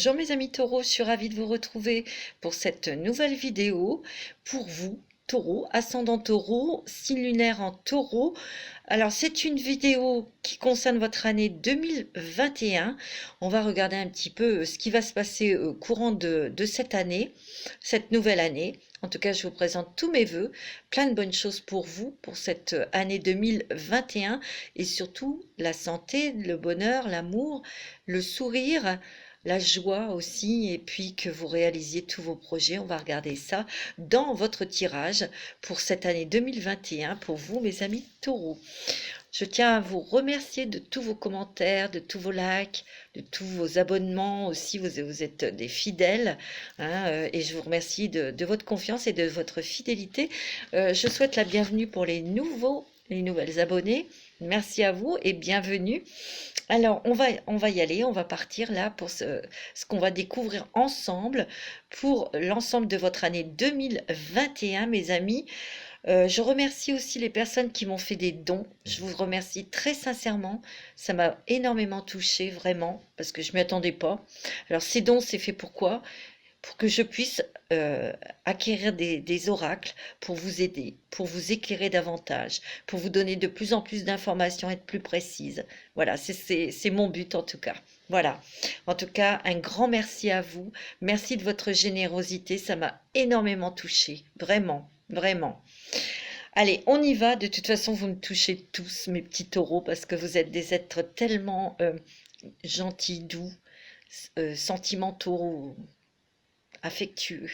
Bonjour mes amis taureaux, je suis ravie de vous retrouver pour cette nouvelle vidéo pour vous, taureau, ascendant taureau, signe lunaire en taureau. Alors c'est une vidéo qui concerne votre année 2021. On va regarder un petit peu ce qui va se passer au courant de cette année, cette nouvelle année. En tout cas, je vous présente tous mes vœux, plein de bonnes choses pour vous, pour cette année 2021 et surtout la santé, le bonheur, l'amour, le sourire, la joie aussi, et puis que vous réalisiez tous vos projets. On va regarder ça dans votre tirage pour cette année 2021 pour vous, mes amis taureaux. Je tiens à vous remercier de tous vos commentaires, de tous vos likes, de tous vos abonnements aussi. Vous êtes des fidèles, hein, et je vous remercie de votre confiance et de votre fidélité. Je souhaite la bienvenue pour les nouvelles abonnés. Merci à vous et bienvenue. Alors, on va y aller, on va partir là pour ce qu'on va découvrir ensemble pour l'ensemble de votre année 2021, mes amis. Je remercie aussi les personnes qui m'ont fait des dons. Je vous remercie très sincèrement. Ça m'a énormément touchée, vraiment, parce que je ne m'y attendais pas. Alors, ces dons, c'est fait pourquoi? Pour que je puisse acquérir des oracles pour vous aider, pour vous éclairer davantage, pour vous donner de plus en plus d'informations, être plus précise. Voilà, c'est mon but en tout cas. Voilà, en tout cas, un grand merci à vous. Merci de votre générosité, ça m'a énormément touchée, vraiment, vraiment. Allez, on y va. De toute façon, vous me touchez tous, mes petits taureaux, parce que vous êtes des êtres tellement gentils, doux, sentimentaux, affectueux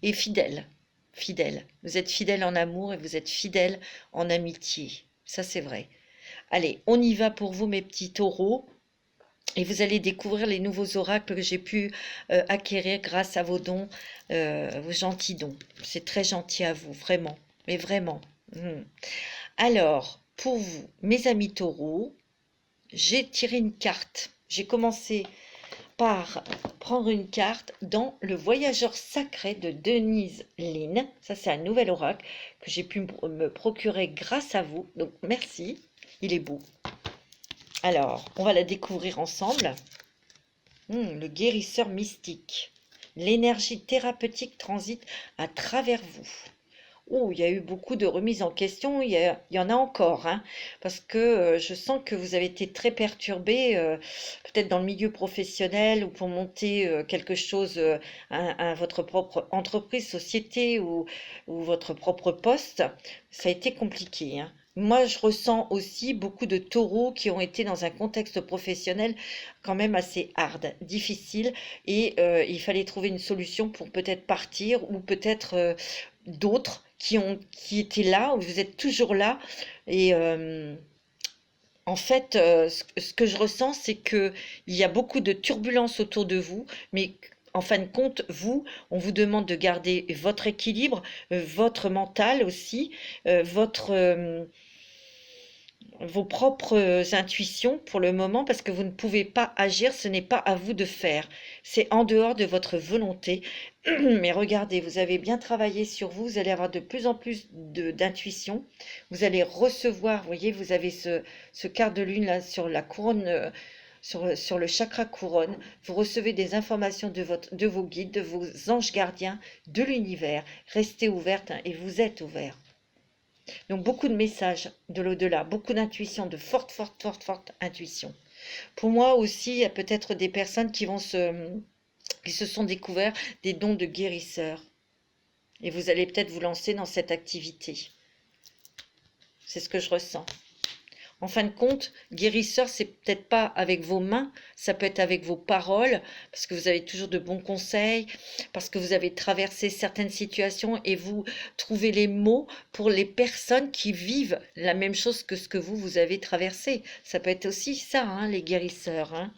et fidèle. Fidèle. Vous êtes fidèle en amour et vous êtes fidèle en amitié. Ça, c'est vrai. Allez, on y va pour vous, mes petits taureaux. Et vous allez découvrir les nouveaux oracles que j'ai pu acquérir grâce à vos dons, vos gentils dons. C'est très gentil à vous, vraiment. Mais vraiment. Alors, pour vous, mes amis taureaux, j'ai tiré une carte. J'ai commencé par prendre une carte dans Le Voyageur sacré de Denise Lynn. Ça, c'est un nouvel oracle que j'ai pu me procurer grâce à vous. Donc, merci. Il est beau. Alors, on va la découvrir ensemble. Le guérisseur mystique. L'énergie thérapeutique transite à travers vous. Oh, il y a eu beaucoup de remises en question, il y en a encore, hein, parce que je sens que vous avez été très perturbé, peut-être dans le milieu professionnel ou pour monter quelque chose, votre propre entreprise, société ou votre propre poste. Ça a été compliqué, hein. Moi, je ressens aussi beaucoup de taureaux qui ont été dans un contexte professionnel quand même assez hard, difficile, et il fallait trouver une solution pour peut-être partir ou peut-être d'autres qui étaient là, vous êtes toujours là. Et en fait, ce que je ressens, c'est qu'il y a beaucoup de turbulences autour de vous, mais en fin de compte, on vous demande de garder votre équilibre, votre mental aussi, vos propres intuitions pour le moment, parce que vous ne pouvez pas agir, ce n'est pas à vous de faire, c'est en dehors de votre volonté. Mais regardez, vous avez bien travaillé sur vous, vous allez avoir de plus en plus d'intuition, vous allez recevoir, vous voyez, vous avez ce quart de lune là sur la couronne, sur le chakra couronne, vous recevez des informations de vos guides, de vos anges gardiens, de l'univers. Restez ouverte, hein, et vous êtes ouvert. Donc beaucoup de messages de l'au-delà, beaucoup d'intuition, de forte, forte, forte, forte intuition. Pour moi aussi, il y a peut-être des personnes qui se sont découverts des dons de guérisseurs. Et vous allez peut-être vous lancer dans cette activité. C'est ce que je ressens. En fin de compte, guérisseur, c'est peut-être pas avec vos mains, ça peut être avec vos paroles, parce que vous avez toujours de bons conseils, parce que vous avez traversé certaines situations et vous trouvez les mots pour les personnes qui vivent la même chose que ce que vous avez traversé. Ça peut être aussi ça, hein, les guérisseurs, hein.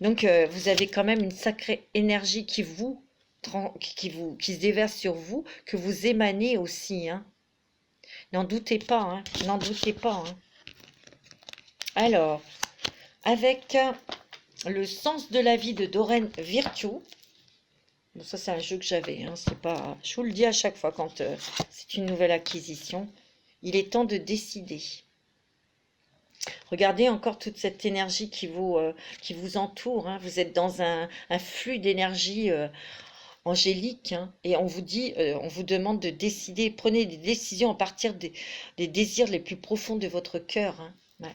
Donc, vous avez quand même une sacrée énergie qui se déverse sur vous, que vous émanez aussi, hein. N'en doutez pas, hein, n'en doutez pas, hein. Alors, avec le sens de la vie de Doreen Virtue, bon, ça c'est un jeu que j'avais, hein, c'est pas, je vous le dis à chaque fois quand c'est une nouvelle acquisition, il est temps de décider. Regardez encore toute cette énergie qui vous entoure, hein. Vous êtes dans un flux d'énergie angélique, hein. Et on vous dit, on vous demande de décider, prenez des décisions à partir des désirs les plus profonds de votre cœur, hein. Ouais.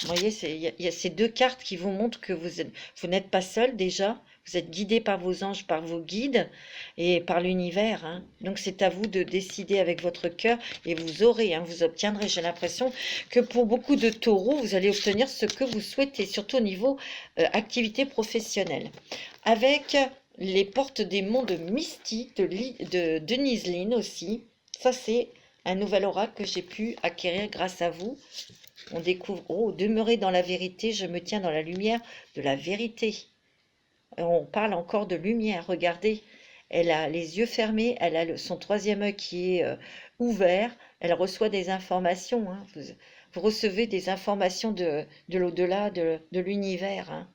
Vous voyez, il y a ces deux cartes qui vous montrent que vous n'êtes pas seul déjà. Vous êtes guidé par vos anges, par vos guides et par l'univers, hein. Donc c'est à vous de décider avec votre cœur et vous aurez, hein, vous obtiendrez. J'ai l'impression que pour beaucoup de taureaux, vous allez obtenir ce que vous souhaitez, surtout au niveau activité professionnelle. Avec les portes des mondes mystiques de Denise Linn aussi. Ça, c'est un nouvel oracle que j'ai pu acquérir grâce à vous. On découvre, oh, demeurer dans la vérité, je me tiens dans la lumière de la vérité. On parle encore de lumière, regardez, elle a les yeux fermés, elle a son troisième œil qui est ouvert, elle reçoit des informations, hein. Vous recevez des informations de l'au-delà, de l'univers, hein.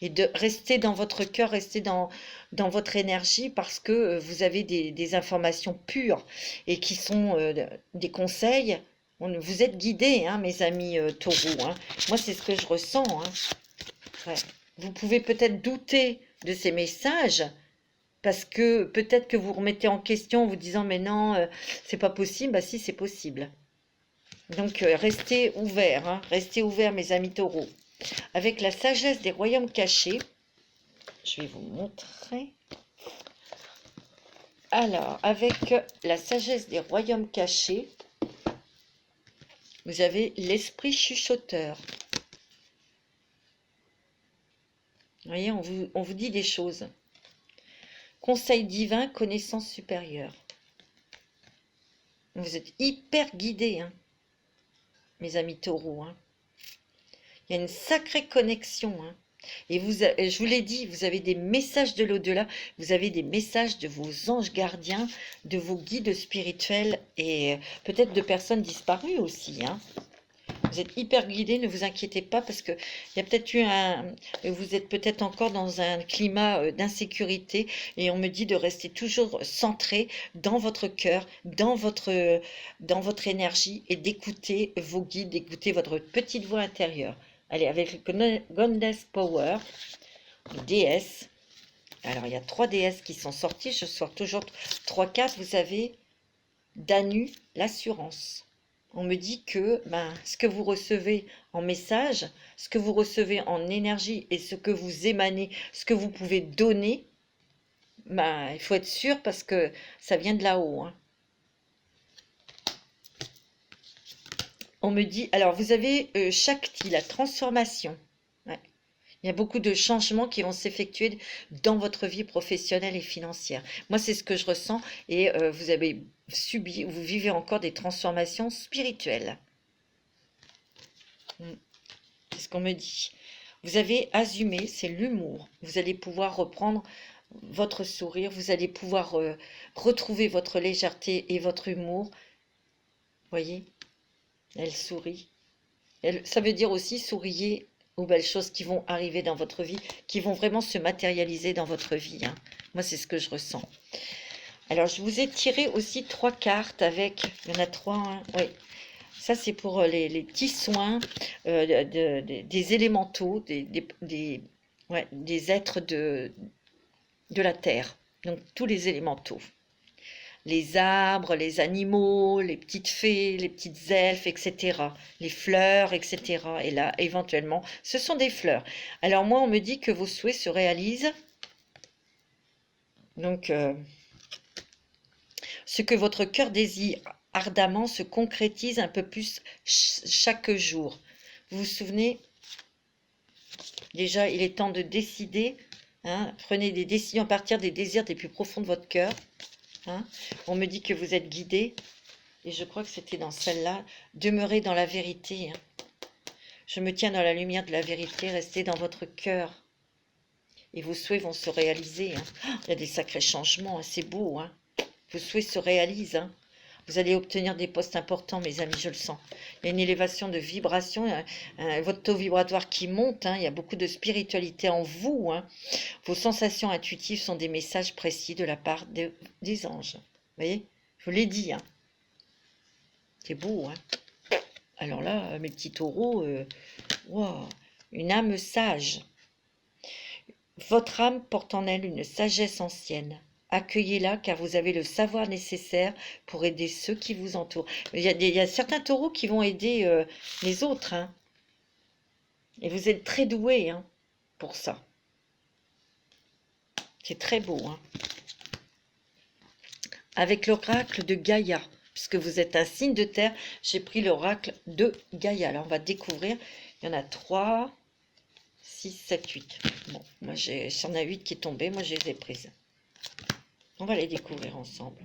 Et de rester dans votre cœur, rester dans votre énergie parce que vous avez des informations pures et qui sont des conseils. Vous êtes guidés, hein, mes amis taureaux, hein. Moi, c'est ce que je ressens, hein. Ouais. Vous pouvez peut-être douter de ces messages parce que peut-être que vous remettez en question en vous disant mais non, c'est pas possible. Bah si, c'est possible. Donc restez ouverts, hein, restez ouverts mes amis taureaux. Avec la sagesse des royaumes cachés, je vais vous montrer. Alors, avec la sagesse des royaumes cachés, vous avez l'esprit chuchoteur. Vous voyez, on vous dit des choses. Conseil divin, connaissance supérieure. Vous êtes hyper guidés, hein, mes amis taureaux, hein. Il y a une sacrée connexion, hein. Et je vous l'ai dit, vous avez des messages de l'au-delà, vous avez des messages de vos anges gardiens, de vos guides spirituels et peut-être de personnes disparues aussi, hein. Vous êtes hyper guidés, ne vous inquiétez pas parce que il y a peut-être eu vous êtes peut-être encore dans un climat d'insécurité et on me dit de rester toujours centré dans votre cœur, dans votre énergie et d'écouter vos guides, d'écouter votre petite voix intérieure. Allez, avec le Goddess Power, déesse. Alors, il y a 3 déesses qui sont sorties. Je sors toujours 3 cartes. Vous avez Danu, l'assurance. On me dit que ce que vous recevez en message, ce que vous recevez en énergie et ce que vous émanez, ce que vous pouvez donner, il faut être sûr parce que ça vient de là-haut, hein. On me dit, alors vous avez Shakti, la transformation. Ouais. Il y a beaucoup de changements qui vont s'effectuer dans votre vie professionnelle et financière. Moi, c'est ce que je ressens et vous avez subi, vous vivez encore des transformations spirituelles. C'est ce qu'on me dit. Vous avez assumé, c'est l'humour. Vous allez pouvoir reprendre votre sourire, vous allez pouvoir retrouver votre légèreté et votre humour. Voyez ? Elle sourit. Ça veut dire aussi souriez aux belles choses qui vont arriver dans votre vie, qui vont vraiment se matérialiser dans votre vie, hein. Moi, c'est ce que je ressens. Alors, je vous ai tiré aussi 3 cartes avec... Il y en a 3, hein, oui. Ça, c'est pour les petits soins des élémentaux, des êtres de la terre. Donc, tous les élémentaux. Les arbres, les animaux, les petites fées, les petites elfes, etc. Les fleurs, etc. Et là, éventuellement, ce sont des fleurs. Alors moi, on me dit que vos souhaits se réalisent. Donc, ce que votre cœur désire ardemment se concrétise un peu plus chaque jour. Vous vous souvenez? Déjà, il est temps de décider, hein, prenez des décisions à partir des désirs les plus profonds de votre cœur. Hein. On me dit que vous êtes guidé, et je crois que c'était dans celle-là, demeurez dans la vérité. Hein. Je me tiens dans la lumière de la vérité, restez dans votre cœur, et vos souhaits vont se réaliser. Hein. Il y a des sacrés changements, hein, c'est beau. Hein. Vos souhaits se réalisent. Hein. Vous allez obtenir des postes importants, mes amis, je le sens. Il y a une élévation de vibration, votre taux vibratoire qui monte, hein, il y a beaucoup de spiritualité en vous. Hein. Vos sensations intuitives sont des messages précis de la part des anges. Vous voyez? Je vous l'ai dit. Hein. C'est beau. Hein. Alors là, mes petits taureaux, waouh, une âme sage. Votre âme porte en elle une sagesse ancienne. Accueillez-la car vous avez le savoir nécessaire pour aider ceux qui vous entourent. Il y a certains taureaux qui vont aider les autres, hein. Et vous êtes très doués hein, pour ça. C'est très beau. Hein. Avec l'oracle de Gaïa, puisque vous êtes un signe de terre, j'ai pris l'oracle de Gaïa. Là, on va découvrir. Il y en a 3, 6, 7, 8. Bon, moi, s'il y en a 8 qui est tombé, moi, je les ai prises. On va les découvrir ensemble.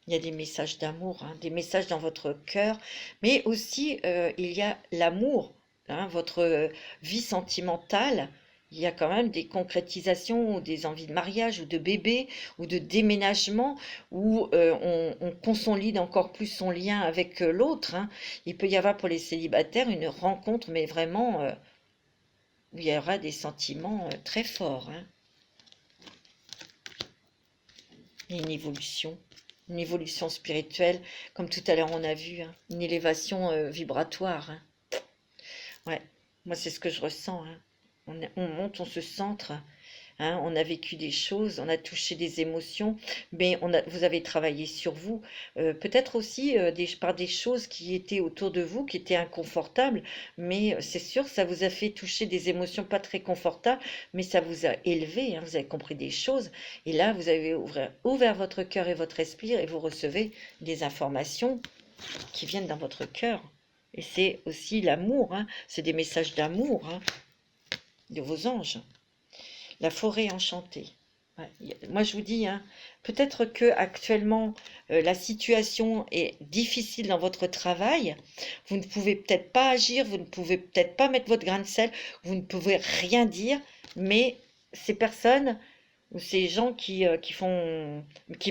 Il y a des messages d'amour, hein, des messages dans votre cœur, mais aussi, il y a l'amour, hein, votre vie sentimentale. Il y a quand même des concrétisations, ou des envies de mariage, ou de bébé, ou de déménagement, où on consolide encore plus son lien avec l'autre. Hein. Il peut y avoir pour les célibataires une rencontre, mais vraiment, où il y aura des sentiments très forts. Hein. Et une évolution spirituelle, comme tout à l'heure on a vu, hein, une élévation vibratoire. Hein. Ouais, moi c'est ce que je ressens. Hein. On monte, on se centre, hein, on a vécu des choses, on a touché des émotions, mais vous avez travaillé sur vous, peut-être aussi par des choses qui étaient autour de vous, qui étaient inconfortables, mais c'est sûr, ça vous a fait toucher des émotions pas très confortables, mais ça vous a élevé, hein, vous avez compris des choses, et là, vous avez ouvert votre cœur et votre esprit, et vous recevez des informations qui viennent dans votre cœur. Et c'est aussi l'amour, hein, c'est des messages d'amour, hein, de vos anges. La forêt enchantée. Ouais. Moi, je vous dis, hein, peut-être que actuellement la situation est difficile dans votre travail. Vous ne pouvez peut-être pas agir, vous ne pouvez peut-être pas mettre votre grain de sel, vous ne pouvez rien dire, mais ces personnes ou ces gens qui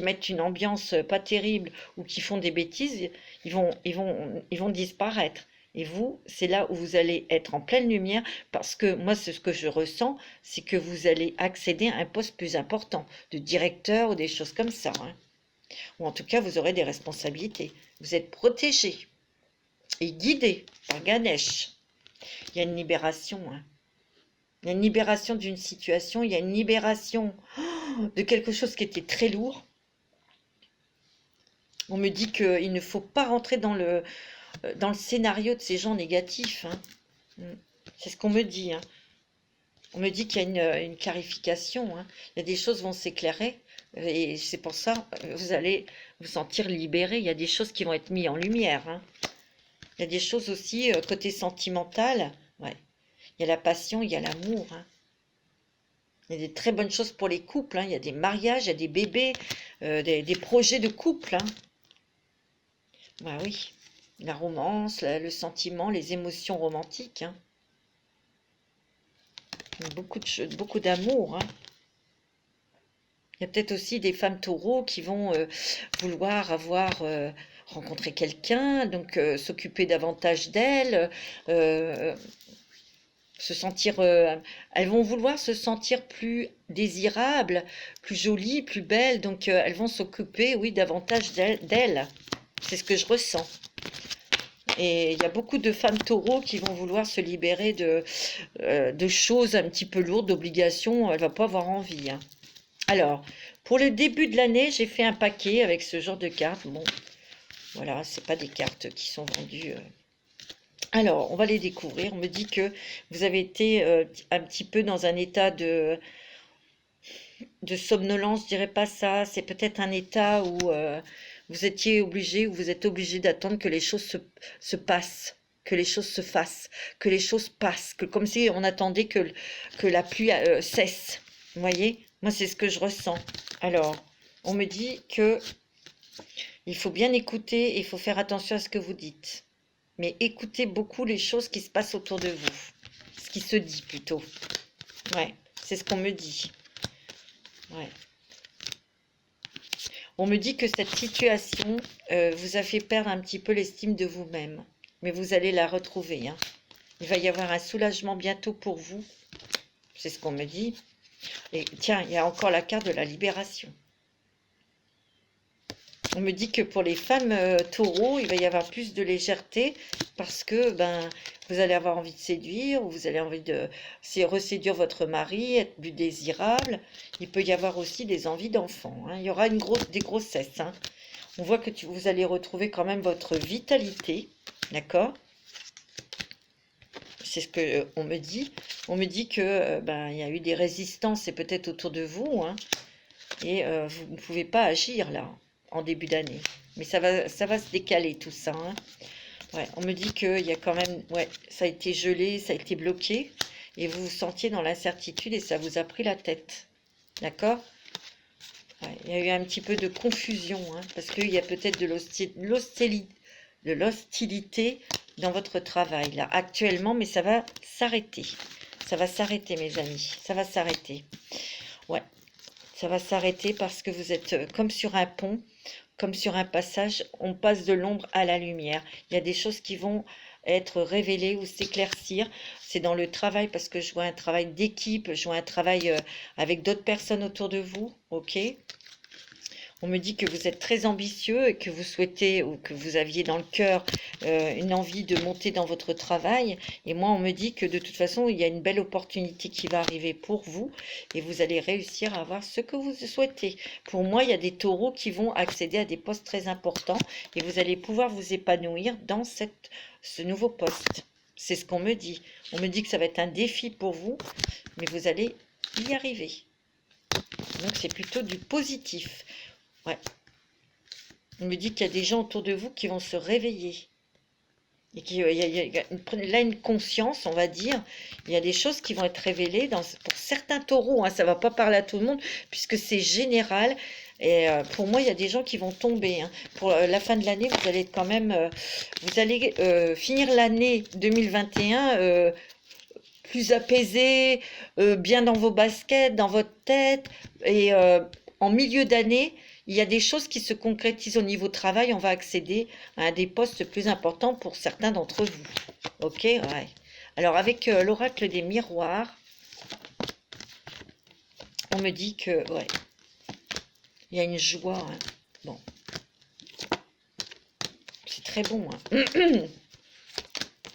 mettent une ambiance pas terrible ou qui font des bêtises, ils vont disparaître. Et vous, c'est là où vous allez être en pleine lumière, parce que moi, c'est ce que je ressens, c'est que vous allez accéder à un poste plus important, de directeur ou des choses comme ça. Hein. Ou en tout cas, vous aurez des responsabilités. Vous êtes protégé et guidé par Ganesh. Il y a une libération. Hein. Il y a une libération d'une situation, il y a une libération de quelque chose qui était très lourd. On me dit qu'il ne faut pas rentrer dans le scénario de ces gens négatifs. Hein. C'est ce qu'on me dit. Hein. On me dit qu'il y a une clarification. Hein. Il y a des choses vont s'éclairer. Et c'est pour ça vous allez vous sentir libéré. Il y a des choses qui vont être mises en lumière. Hein. Il y a des choses aussi côté sentimental. Ouais. Il y a la passion, il y a l'amour. Hein. Il y a des très bonnes choses pour les couples. Hein. Il y a des mariages, il y a des bébés, des projets de couple. Hein. Bah oui. La romance, le sentiment, les émotions romantiques. Hein. Beaucoup d'amour. Hein. Il y a peut-être aussi des femmes taureaux qui vont vouloir rencontrer quelqu'un, donc s'occuper davantage d'elles, se sentir, elles vont vouloir se sentir plus désirables, plus jolies, plus belles, donc elles vont s'occuper, oui, davantage d'elles. C'est ce que je ressens. Et il y a beaucoup de femmes taureaux qui vont vouloir se libérer de choses un petit peu lourdes, d'obligations. Elle ne va pas avoir envie. Hein. Alors, pour le début de l'année, j'ai fait un paquet avec ce genre de cartes. Bon, voilà, ce pas des cartes qui sont vendues. Alors, on va les découvrir. On me dit que vous avez été un petit peu dans un état de somnolence, je dirais pas ça. C'est peut-être un état où vous étiez obligé, ou vous êtes obligé d'attendre que les choses se passent, que les choses se fassent, que les choses passent, que comme si on attendait que la pluie cesse. Vous voyez? Moi, c'est ce que je ressens. Alors, on me dit que il faut bien écouter et il faut faire attention à ce que vous dites. Mais écoutez beaucoup les choses qui se passent autour de vous. Ce qui se dit plutôt. Ouais, c'est ce qu'on me dit. Ouais. On me dit que cette situation vous a fait perdre un petit peu l'estime de vous-même. Mais vous allez la retrouver. Hein. Il va y avoir un soulagement bientôt pour vous. C'est ce qu'on me dit. Et tiens, il y a encore la carte de la libération. On me dit que pour les femmes taureaux, il va y avoir plus de légèreté parce que vous allez avoir envie de séduire, ou vous allez envie de reséduire votre mari, être plus désirable. Il peut y avoir aussi des envies d'enfants, hein. Il y aura des grossesses, hein. On voit que vous allez retrouver quand même votre vitalité, d'accord? C'est ce que on me dit. On me dit que il y a eu des résistances et peut-être autour de vous, hein, et vous ne pouvez pas agir là en début d'année. Mais ça va se décaler tout ça, hein. Ouais, on me dit qu'il y a quand même, ouais, ça a été gelé, ça a été bloqué, et vous vous sentiez dans l'incertitude et ça vous a pris la tête, d'accord? Ouais, il y a eu un petit peu de confusion, hein, parce qu'il y a peut-être de l'hostilité dans votre travail là actuellement, mais ça va s'arrêter. Ça va s'arrêter, mes amis. Ça va s'arrêter. Ouais, ça va s'arrêter parce que vous êtes comme sur un pont, comme sur un passage. On passe de l'ombre à la lumière. Il y a des choses qui vont être révélées ou s'éclaircir. C'est dans le travail parce que je vois un travail d'équipe, je vois un travail avec d'autres personnes autour de vous. Ok? On me dit que vous êtes très ambitieux et que vous souhaitez, ou que vous aviez dans le cœur une envie de monter dans votre travail. Et moi, on me dit que de toute façon, il y a une belle opportunité qui va arriver pour vous et vous allez réussir à avoir ce que vous souhaitez. Pour moi, il y a des taureaux qui vont accéder à des postes très importants et vous allez pouvoir vous épanouir dans ce nouveau poste. C'est ce qu'on me dit. On me dit que ça va être un défi pour vous, mais vous allez y arriver. Donc, c'est plutôt du positif. Ouais. On me dit qu'il y a des gens autour de vous qui vont se réveiller. Et qu'il y a là une conscience, on va dire. Il y a des choses qui vont être révélées pour certains taureaux, hein, ça ne va pas parler à tout le monde, puisque c'est général. Et pour moi, il y a des gens qui vont tomber, hein. Pour la fin de l'année, vous allez quand même... vous allez finir l'année 2021 plus apaisé, bien dans vos baskets, dans votre tête. Et en milieu d'année... il y a des choses qui se concrétisent au niveau travail. On va accéder à des postes plus importants pour certains d'entre vous. Ok, ouais. Alors, avec l'oracle des miroirs, on me dit que, ouais, il y a une joie, hein. Bon. C'est très bon, hein.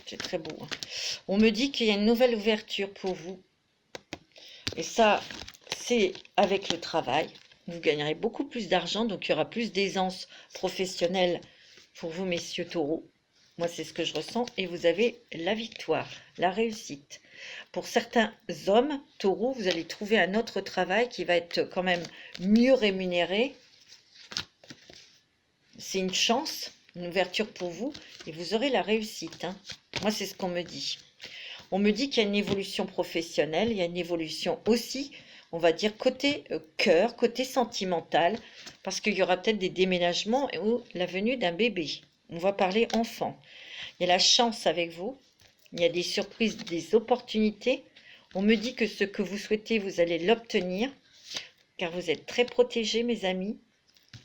C'est très beau, hein. On me dit qu'il y a une nouvelle ouverture pour vous. Et ça, c'est avec le travail. Vous gagnerez beaucoup plus d'argent, donc il y aura plus d'aisance professionnelle pour vous, messieurs taureaux. Moi, c'est ce que je ressens. Et vous avez la victoire, la réussite. Pour certains hommes taureaux, vous allez trouver un autre travail qui va être quand même mieux rémunéré. C'est une chance, une ouverture pour vous, et vous aurez la réussite, hein. Moi, c'est ce qu'on me dit. On me dit qu'il y a une évolution professionnelle, il y a une évolution aussi, on va dire, côté cœur, côté sentimental, parce qu'il y aura peut-être des déménagements ou la venue d'un bébé. On va parler enfant. Il y a la chance avec vous, il y a des surprises, des opportunités. On me dit que ce que vous souhaitez, vous allez l'obtenir, car vous êtes très protégés, mes amis,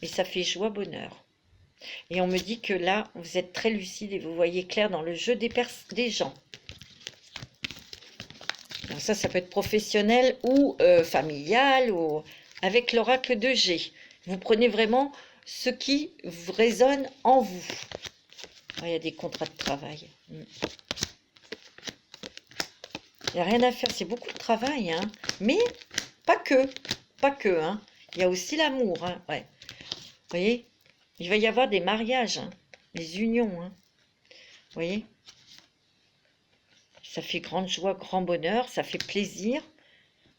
et ça fait joie, bonheur. Et on me dit que là, vous êtes très lucide et vous voyez clair dans le jeu des gens. Alors ça peut être professionnel ou familial, ou avec l'oracle de G. Vous prenez vraiment ce qui résonne en vous. Ah, il y a des contrats de travail. Il n'y a rien à faire, c'est beaucoup de travail, hein. Mais pas que, hein. Il y a aussi l'amour, hein. Ouais. Vous voyez, il va y avoir des mariages, hein, des unions, hein. Vous voyez, ça fait grande joie, grand bonheur, ça fait plaisir.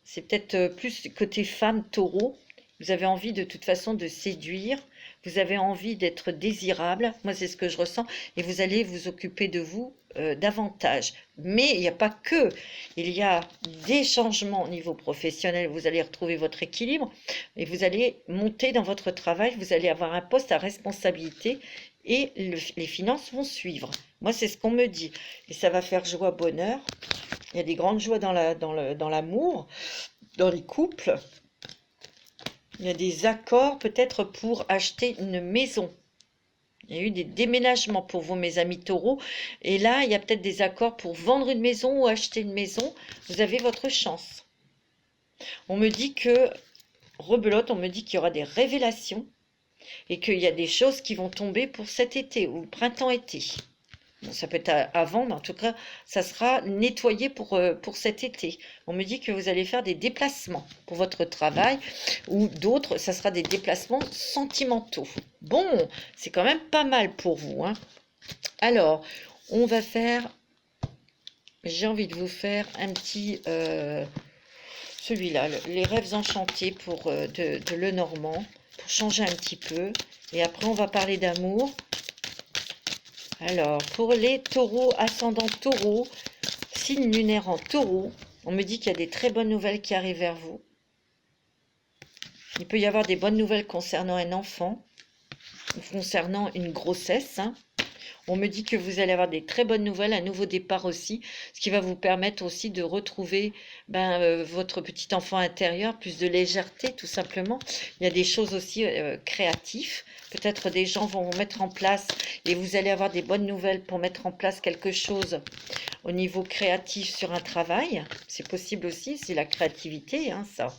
C'est peut-être plus côté femme, taureau. Vous avez envie de toute façon de séduire. Vous avez envie d'être désirable. Moi, c'est ce que je ressens. Et vous allez vous occuper de vous davantage. Mais il n'y a pas que. Il y a des changements au niveau professionnel. Vous allez retrouver votre équilibre. Et vous allez monter dans votre travail. Vous allez avoir un poste à responsabilité. Et les finances vont suivre. Moi, c'est ce qu'on me dit. Et ça va faire joie, bonheur. Il y a des grandes joies dans l'amour, dans les couples. Il y a des accords peut-être pour acheter une maison. Il y a eu des déménagements pour vous, mes amis taureaux. Et là, il y a peut-être des accords pour vendre une maison ou acheter une maison. Vous avez votre chance. On me dit que, rebelote, on me dit qu'il y aura des révélations. et qu'il y a des choses qui vont tomber pour cet été ou printemps-été. Bon, ça peut être avant, mais en tout cas, ça sera nettoyé pour cet été. On me dit que vous allez faire des déplacements pour votre travail ou d'autres, ça sera des déplacements sentimentaux. Bon, c'est quand même pas mal pour vous, hein. Alors, on va faire, j'ai envie de vous faire un petit, celui-là, les rêves enchantés de Lenormand, pour changer un petit peu. Et après, on va parler d'amour. Alors, pour les taureaux, ascendant taureau, signe lunaire en taureau, on me dit qu'il y a des très bonnes nouvelles qui arrivent vers vous. Il peut y avoir des bonnes nouvelles concernant un enfant, concernant une grossesse, hein. On me dit que vous allez avoir des très bonnes nouvelles, un nouveau départ aussi, ce qui va vous permettre aussi de retrouver votre petit enfant intérieur, plus de légèreté tout simplement. Il y a des choses aussi créatives. Peut-être des gens vont vous mettre en place et vous allez avoir des bonnes nouvelles pour mettre en place quelque chose au niveau créatif sur un travail. C'est possible aussi, c'est la créativité, hein, ça.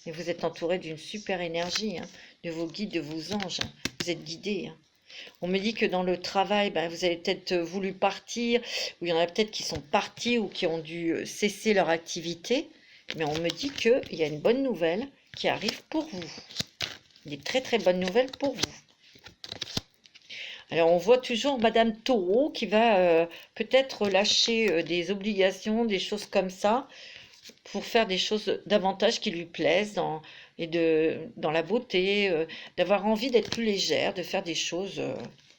Et vous êtes entouré d'une super énergie, hein, de vos guides, de vos anges. Vous êtes guidés, hein. On me dit que dans le travail, vous avez peut-être voulu partir, ou il y en a peut-être qui sont partis ou qui ont dû cesser leur activité. Mais on me dit qu'il y a une bonne nouvelle qui arrive pour vous. Des très très bonnes nouvelles pour vous. Alors on voit toujours Madame Taureau qui va peut-être lâcher des obligations, des choses comme ça, pour faire des choses davantage qui lui plaisent dans la beauté, d'avoir envie d'être plus légère, de faire des choses.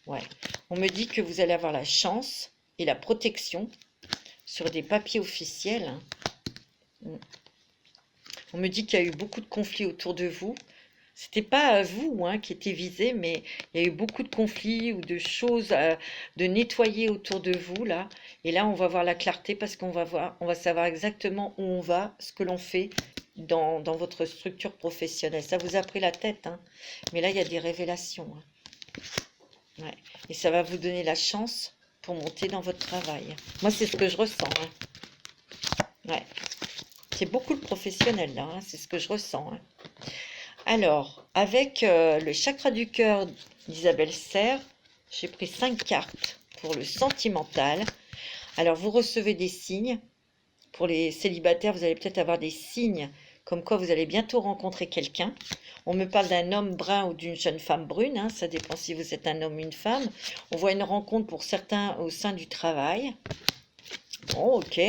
Ouais. On me dit que vous allez avoir la chance et la protection sur des papiers officiels, hein. On me dit qu'il y a eu beaucoup de conflits autour de vous. C'était pas vous, hein, qui étiez visé, mais il y a eu beaucoup de conflits ou de choses de nettoyer autour de vous là. Et là, on va voir la clarté parce on va savoir exactement où on va, ce que l'on fait dans votre structure professionnelle. Ça vous a pris la tête, hein. Mais là, il y a des révélations, hein. Ouais. Et ça va vous donner la chance pour monter dans votre travail. Moi, c'est ce que je ressens, hein. Ouais. C'est beaucoup le professionnel là, hein. C'est ce que je ressens, hein. Alors, avec le chakra du cœur d'Isabelle Serre, j'ai pris 5 cartes pour le sentimental. Alors, vous recevez des signes. Pour les célibataires, vous allez peut-être avoir des signes comme quoi vous allez bientôt rencontrer quelqu'un. On me parle d'un homme brun ou d'une jeune femme brune, hein, ça dépend si vous êtes un homme ou une femme. On voit une rencontre pour certains au sein du travail. Bon, ok.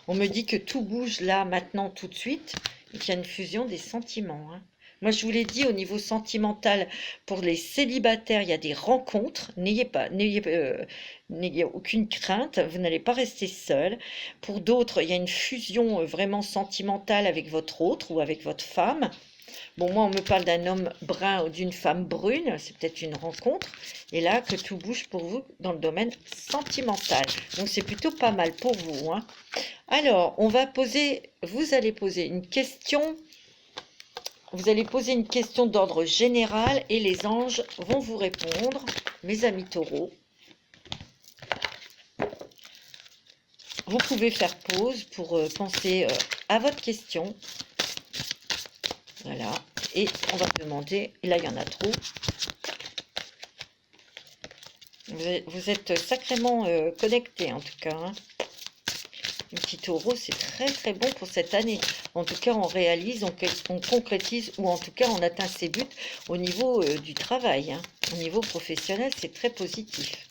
On me dit que tout bouge là, maintenant, tout de suite, et qu'il y a une fusion des sentiments, hein. Moi, je vous l'ai dit, au niveau sentimental, pour les célibataires, il y a des rencontres. N'ayez aucune crainte, vous n'allez pas rester seul. Pour d'autres, il y a une fusion vraiment sentimentale avec votre autre ou avec votre femme. Bon, moi, on me parle d'un homme brun ou d'une femme brune, c'est peut-être une rencontre. Et là, que tout bouge pour vous dans le domaine sentimental. Donc, c'est plutôt pas mal pour vous, hein. Alors, vous allez poser une question. Vous allez poser une question d'ordre général et les anges vont vous répondre, mes amis taureaux. Vous pouvez faire pause pour penser à votre question. Voilà. Et on va demander, là il y en a trop. Vous êtes sacrément connectés en tout cas, hein. Le petit taureau, c'est très très bon pour cette année. En tout cas, on réalise, on concrétise ou en tout cas, on atteint ses buts au niveau du travail, hein. Au niveau professionnel, c'est très positif.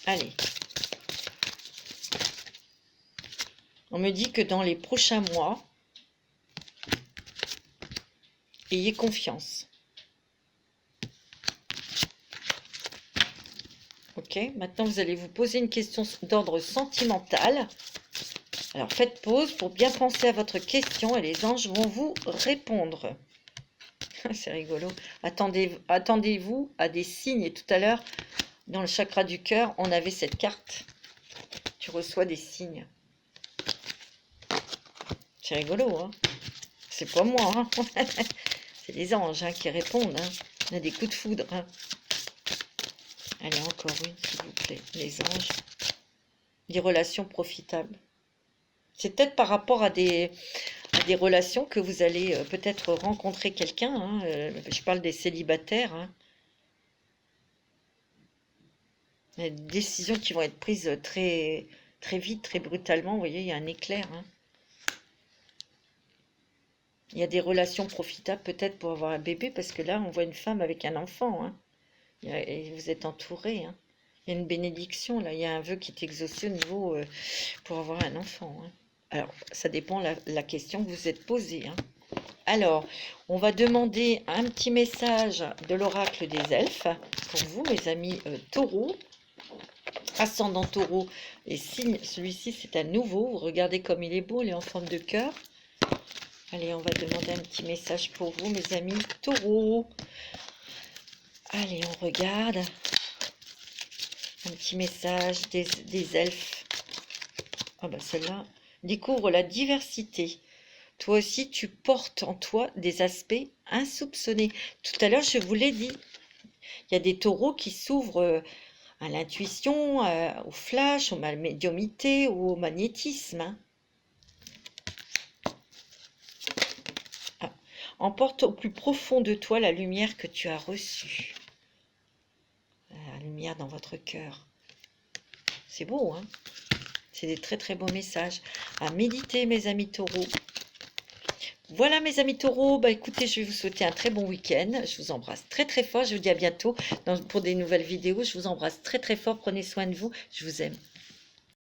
Allez. On me dit que dans les prochains mois, ayez confiance. Ok, maintenant vous allez vous poser une question d'ordre sentimental. Alors faites pause pour bien penser à votre question et les anges vont vous répondre. C'est rigolo. Attendez-vous à des signes. Et tout à l'heure, dans le chakra du cœur, on avait cette carte. Tu reçois des signes. C'est rigolo, hein. C'est pas moi, hein. C'est les anges, hein, qui répondent, hein. On a des coups de foudre, hein. Allez, encore une, s'il vous plaît. Les anges. Des relations profitables. C'est peut-être par rapport à des des relations que vous allez peut-être rencontrer quelqu'un, hein, je parle des célibataires, hein. Il y a des décisions qui vont être prises très, très vite, très brutalement. Vous voyez, il y a un éclair, hein. Il y a des relations profitables peut-être pour avoir un bébé, parce que là, on voit une femme avec un enfant, hein. Et vous êtes entouré, hein. Il y a une bénédiction, là. Il y a un vœu qui est exaucé au niveau pour avoir un enfant, hein. Alors, ça dépend la question que vous êtes posée, hein. Alors, on va demander un petit message de l'oracle des elfes pour vous, mes amis taureaux, ascendant taureau et signe. Celui-ci, c'est un nouveau. Vous regardez comme il est beau, il est en forme de cœur. Allez, on va demander un petit message pour vous, mes amis taureaux. Allez, on regarde. Un petit message des elfes. Ah bah celle-là. Découvre la diversité. Toi aussi, tu portes en toi des aspects insoupçonnés. Tout à l'heure, je vous l'ai dit. Il y a des taureaux qui s'ouvrent à l'intuition, au flash, à la médiumnité ou au magnétisme, hein. Ah. Emporte au plus profond de toi la lumière que tu as reçue. La lumière dans votre cœur. C'est beau, hein? C'est des très très beaux messages. À méditer, mes amis taureaux. Voilà mes amis taureaux, bah écoutez, je vais vous souhaiter un très bon week-end. Je vous embrasse très très fort. Je vous dis à bientôt pour des nouvelles vidéos. Je vous embrasse très très fort. Prenez soin de vous. Je vous aime.